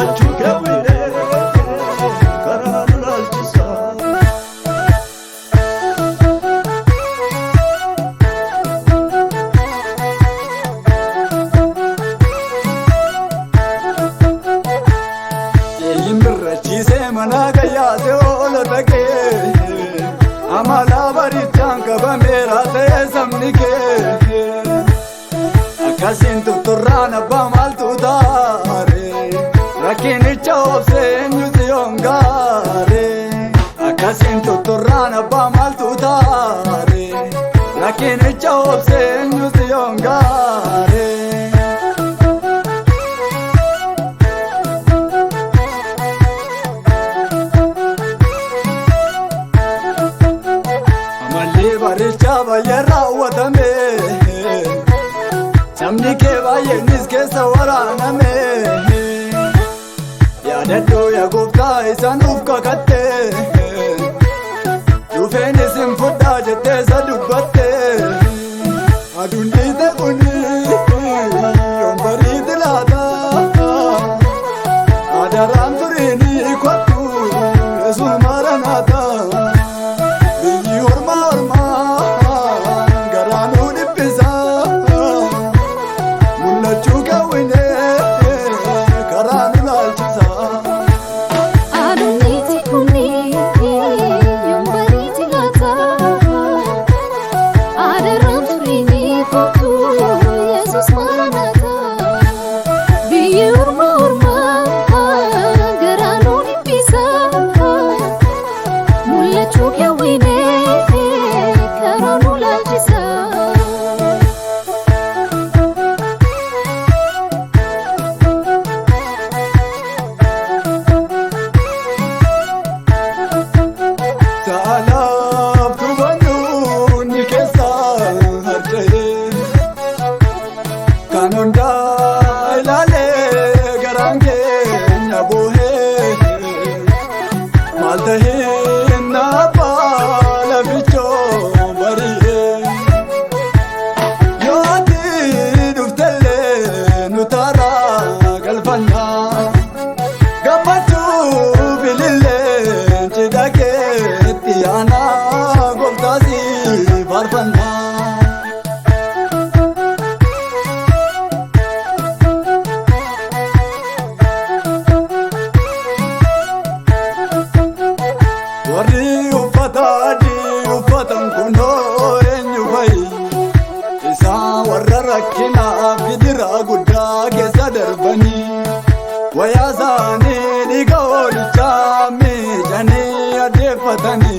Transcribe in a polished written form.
mul'achuu keewwinee karaa nu laalchisa. Mana kayyaate oolota kee amala barichaan qabameera ta'e sabni kee akkasiin tutturraan abbaa maaltu taare rakkinicha obsee eenyuti hongaare akkasiin tutturraan abbaa maaltu taare rakkinicha obsee eenyuti hongaare. Baricha baay'ee raawwatame sabni kee baay'eenis keessa waraaname yaadadhoo yaa gooftaa isa nuuf kakatte dhufeenis hin fudhaa jettee isa dubbatte aduun dhiite kuni yoom bariiti laata adaraan turiini kottu yesuus maranata. Warri uffata adii uffatan kunoo eenyu fa'i isaan warra rakkinaaf gidiraa guddaa keessa darbanii wayyaa isaanii dhiiga hoolichaa miicanii addeeffatanii.